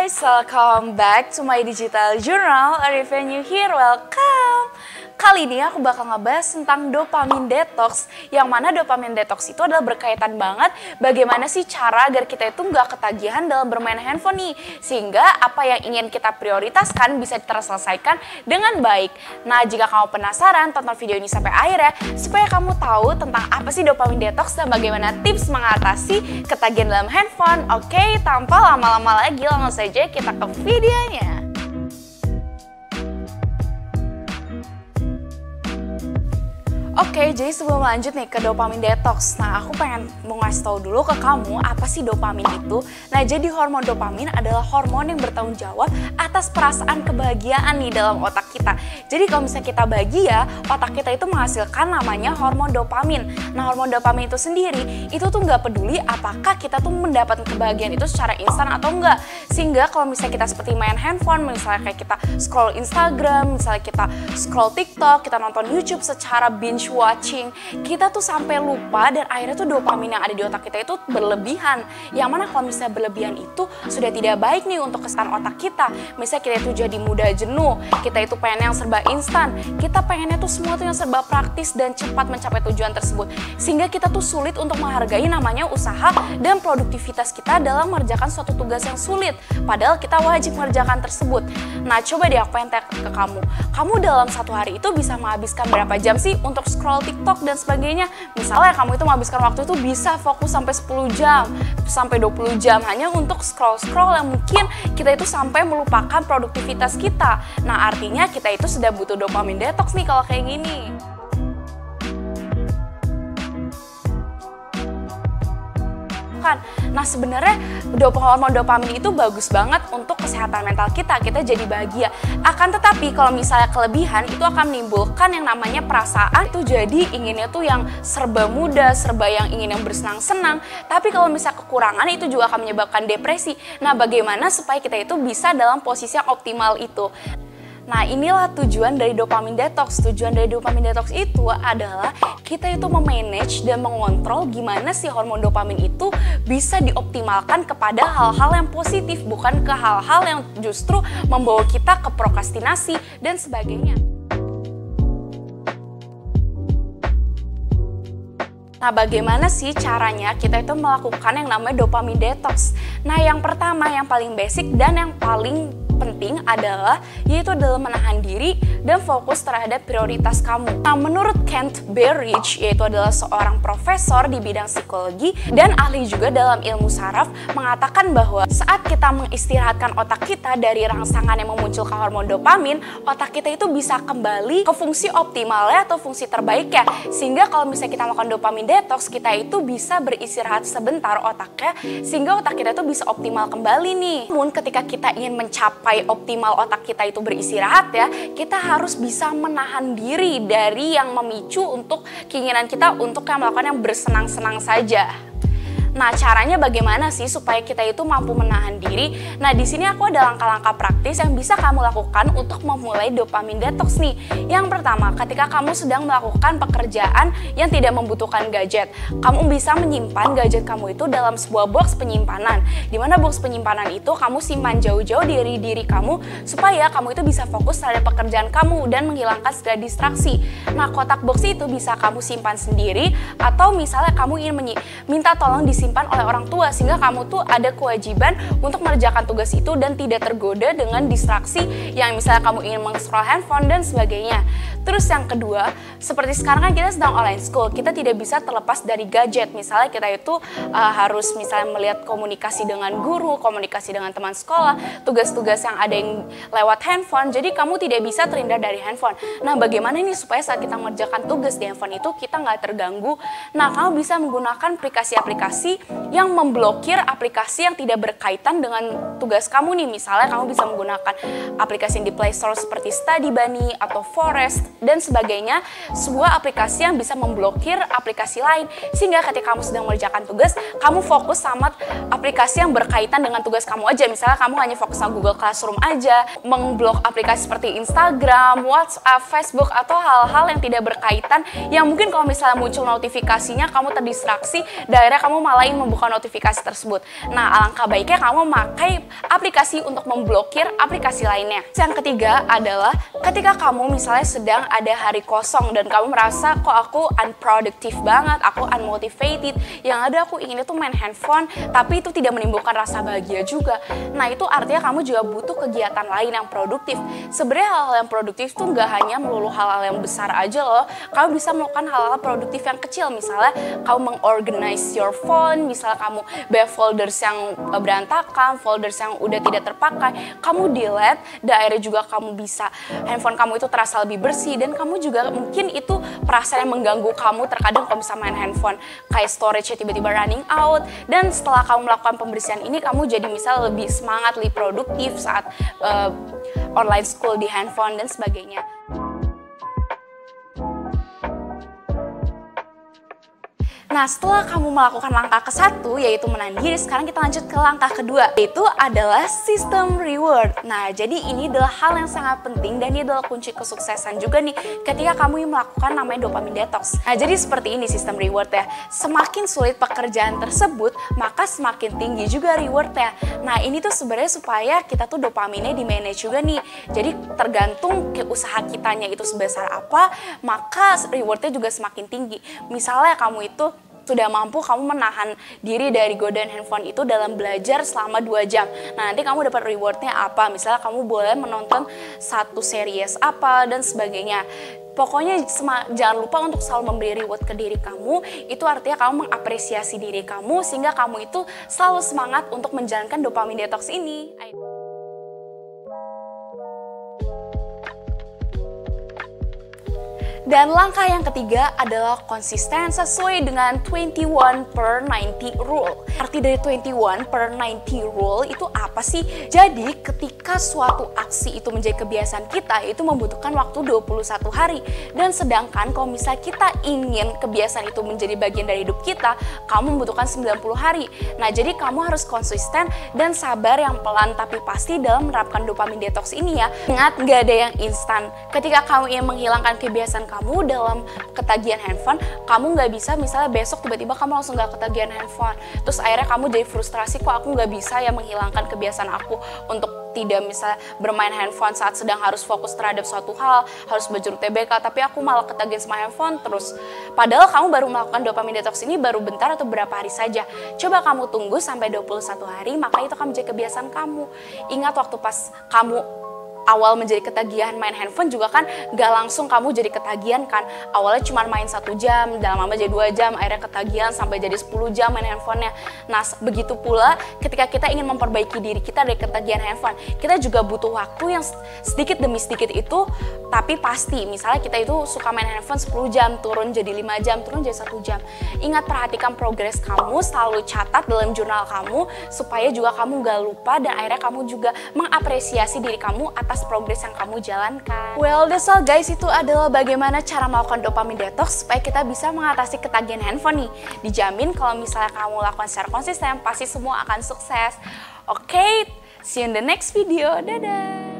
guys, welcome back to my digital journal. Or if you're new here, welcome. Kali ini aku bakal ngebahas tentang dopamine detox, yang mana dopamine detox itu adalah berkaitan banget bagaimana sih cara agar kita itu nggak ketagihan dalam bermain handphone nih, sehingga apa yang ingin kita prioritaskan bisa terselesaikan dengan baik. Nah, jika kamu penasaran, tonton video ini sampai akhir ya, supaya kamu tahu tentang apa sih dopamine detox dan bagaimana tips mengatasi ketagihan dalam handphone. Oke, tanpa lama-lama lagi, langsung saja kita ke videonya. Oke, jadi sebelum lanjut nih ke dopamine detox, nah aku pengen mau ngasih tahu dulu ke kamu apa sih dopamine itu. Nah, jadi hormon dopamine adalah hormon yang bertanggung jawab atas perasaan kebahagiaan nih dalam otak kita. Jadi kalau misalnya kita bahagia, otak kita itu menghasilkan namanya hormon dopamine. Nah, hormon dopamine itu sendiri, itu tuh nggak peduli apakah kita tuh mendapatkan kebahagiaan itu secara instan atau enggak. Sehingga kalau misalnya kita seperti main handphone, misalnya kayak kita scroll Instagram, misalnya kita scroll TikTok, kita nonton YouTube secara binge watching, kita tuh sampai lupa dan akhirnya tuh dopamin yang ada di otak kita itu berlebihan. Yang mana kalau misalnya berlebihan itu sudah tidak baik nih untuk kesehatan otak kita. Misalnya kita itu jadi mudah jenuh, kita itu pengen yang serba instan, kita pengennya tuh semua tuh yang serba praktis dan cepat mencapai tujuan tersebut. Sehingga kita tuh sulit untuk menghargai namanya usaha dan produktivitas kita dalam mengerjakan suatu tugas yang sulit. Padahal kita wajib mengerjakan tersebut. Nah, coba deh aku pengen tanya ke kamu. Kamu dalam satu hari itu bisa menghabiskan berapa jam sih untuk scroll TikTok dan sebagainya? Misalnya kamu itu menghabiskan waktu itu bisa fokus sampai 10 jam, sampai 20 jam hanya untuk scroll-scroll yang mungkin kita itu sampai melupakan produktivitas kita. Nah, artinya kita itu sudah butuh dopamine detox nih kalau kayak gini. Nah, sebenarnya hormon dopamin itu bagus banget untuk kesehatan mental kita jadi bahagia. Akan tetapi kalau misalnya kelebihan itu akan menimbulkan yang namanya perasaan itu jadi inginnya tuh yang serba mudah, serba yang ingin yang bersenang-senang. Tapi kalau misalnya kekurangan itu juga akan menyebabkan depresi. Nah, bagaimana supaya kita itu bisa dalam posisi yang optimal itu? Nah, inilah tujuan dari dopamine detox. Tujuan dari dopamine detox itu adalah kita itu memanage dan mengontrol gimana sih hormon dopamin itu bisa dioptimalkan kepada hal-hal yang positif, bukan ke hal-hal yang justru membawa kita ke prokrastinasi dan sebagainya. Nah, bagaimana sih caranya kita itu melakukan yang namanya dopamine detox? Nah, yang pertama, yang paling basic dan yang paling penting adalah yaitu adalah menahan diri dan fokus terhadap prioritas kamu. Nah, menurut Kent Berridge, yaitu adalah seorang profesor di bidang psikologi dan ahli juga dalam ilmu saraf, mengatakan bahwa saat kita mengistirahatkan otak kita dari rangsangan yang memunculkan hormon dopamin, otak kita itu bisa kembali ke fungsi optimalnya atau fungsi terbaik ya. Sehingga kalau misalnya kita melakukan dopamine detox, kita itu bisa beristirahat sebentar otaknya, sehingga otak kita itu bisa optimal kembali nih. Namun ketika kita ingin mencapai optimal otak kita itu beristirahat ya, kita harus bisa menahan diri dari yang memicu untuk keinginan kita untuk melakukan yang bersenang-senang saja. Nah, caranya bagaimana sih supaya kita itu mampu menahan diri? Nah, di sini aku ada langkah-langkah praktis yang bisa kamu lakukan untuk memulai dopamine detox nih. Yang pertama, ketika kamu sedang melakukan pekerjaan yang tidak membutuhkan gadget, kamu bisa menyimpan gadget kamu itu dalam sebuah box penyimpanan. Di mana box penyimpanan itu kamu simpan jauh-jauh dari diri kamu supaya kamu itu bisa fokus terhadap pekerjaan kamu dan menghilangkan segala distraksi. Nah, kotak box itu bisa kamu simpan sendiri atau misalnya kamu ingin minta tolong disimpan oleh orang tua, sehingga kamu tuh ada kewajiban untuk mengerjakan tugas itu dan tidak tergoda dengan distraksi yang misalnya kamu ingin meng-scroll handphone dan sebagainya. Terus yang kedua, seperti sekarang kan kita sedang online school, kita tidak bisa terlepas dari gadget. Misalnya kita itu harus misalnya melihat komunikasi dengan guru, komunikasi dengan teman sekolah, tugas-tugas yang ada yang lewat handphone, jadi kamu tidak bisa terhindar dari handphone. Nah, bagaimana nih supaya saat kita mengerjakan tugas di handphone itu kita nggak terganggu? Nah, kamu bisa menggunakan aplikasi-aplikasi yang memblokir aplikasi yang tidak berkaitan dengan tugas kamu nih. Misalnya kamu bisa menggunakan aplikasi di Play Store seperti Study Bunny atau Forest dan sebagainya, sebuah aplikasi yang bisa memblokir aplikasi lain. Sehingga ketika kamu sedang mengerjakan tugas, kamu fokus sama aplikasi yang berkaitan dengan tugas kamu aja. Misalnya kamu hanya fokus sama Google Classroom aja, mengblok aplikasi seperti Instagram, WhatsApp, Facebook, atau hal-hal yang tidak berkaitan, yang mungkin kalau misalnya muncul notifikasinya, kamu terdistraksi, dan akhirnya kamu malah ingin membuka notifikasi tersebut. Nah, alangkah baiknya kamu memakai aplikasi untuk memblokir aplikasi lainnya. Yang ketiga adalah ketika kamu misalnya sedang ada hari kosong dan kamu merasa kok aku unproductive banget, aku unmotivated, yang ada aku ingin itu main handphone, tapi itu tidak menimbulkan rasa bahagia juga. Nah, itu artinya kamu juga butuh kegiatan lain yang produktif. Sebenarnya hal-hal yang produktif tuh nggak hanya melulu hal-hal yang besar aja loh. Kamu bisa melakukan hal-hal produktif yang kecil, misalnya kamu mengorganize your phone, misalnya kamu banyak folders yang berantakan, folders yang udah tidak terpakai, kamu delete, dan akhirnya juga kamu bisa handphone kamu itu terasa lebih bersih, dan kamu juga mungkin itu perasaan yang mengganggu kamu terkadang kalau bisa main handphone, kayak storage-nya tiba-tiba running out, dan setelah kamu melakukan pembersihan ini, kamu jadi misal lebih semangat, lebih produktif saat online school di handphone dan sebagainya. Nah, setelah kamu melakukan langkah ke-1, yaitu menahan diri, sekarang kita lanjut ke langkah kedua, yaitu adalah sistem reward. Nah, jadi ini adalah hal yang sangat penting dan ini adalah kunci kesuksesan juga nih ketika kamu melakukan namanya dopamine detox. Nah, jadi seperti ini sistem reward ya. Semakin sulit pekerjaan tersebut, maka semakin tinggi juga reward ya. Nah, ini tuh sebenarnya supaya kita tuh dopamine di manage juga nih. Jadi tergantung ke usaha kitanya itu sebesar apa, maka rewardnya juga semakin tinggi. Misalnya kamu itu sudah mampu kamu menahan diri dari godaan handphone itu dalam belajar selama 2 jam. Nah, nanti kamu dapat rewardnya apa? Misalnya kamu boleh menonton satu series apa dan sebagainya. Pokoknya jangan lupa untuk selalu memberi reward ke diri kamu. Itu artinya kamu mengapresiasi diri kamu sehingga kamu itu selalu semangat untuk menjalankan dopamine detox ini. Dan langkah yang ketiga adalah konsisten sesuai dengan 21/90 rule. Arti dari 21/90 rule itu apa sih? Jadi ketika suatu aksi itu menjadi kebiasaan kita, itu membutuhkan waktu 21 hari. Dan sedangkan kalau misalnya kita ingin kebiasaan itu menjadi bagian dari hidup kita, kamu membutuhkan 90 hari. Nah, jadi kamu harus konsisten dan sabar yang pelan tapi pasti dalam menerapkan dopamine detox ini ya. Ingat, nggak ada yang instan. Ketika kamu ingin menghilangkan kebiasaan kamu dalam ketagihan handphone, kamu nggak bisa misalnya besok tiba-tiba kamu langsung nggak ketagihan handphone. Terus akhirnya kamu jadi frustrasi, kok aku nggak bisa ya menghilangkan kebiasaan aku untuk tidak misalnya bermain handphone saat sedang harus fokus terhadap suatu hal, harus belajar UTBK, tapi aku malah ketagihan sama handphone terus. Padahal kamu baru melakukan dopamine detox ini baru bentar atau beberapa hari saja. Coba kamu tunggu sampai 21 hari, maka itu akan menjadi kebiasaan kamu. Ingat waktu pas kamu awal menjadi ketagihan main handphone juga kan gak langsung kamu jadi ketagihan kan. Awalnya cuma main 1 jam, dalam lama jadi 2 jam, akhirnya ketagihan sampai jadi 10 jam main handphonenya. Nah, begitu pula ketika kita ingin memperbaiki diri kita dari ketagihan handphone, kita juga butuh waktu yang sedikit demi sedikit itu, tapi pasti. Misalnya kita itu suka main handphone 10 jam, turun jadi 5 jam, turun jadi 1 jam. Ingat, perhatikan progres kamu, selalu catat dalam jurnal kamu, supaya juga kamu gak lupa dan akhirnya kamu juga mengapresiasi diri kamu atas progres yang kamu jalankan. Well, that's all guys, itu adalah bagaimana cara melakukan dopamine detox supaya kita bisa mengatasi ketagihan handphone nih. Dijamin kalau misalnya kamu lakukan secara konsisten, pasti semua akan sukses. Oke, see you in the next video. Dadah!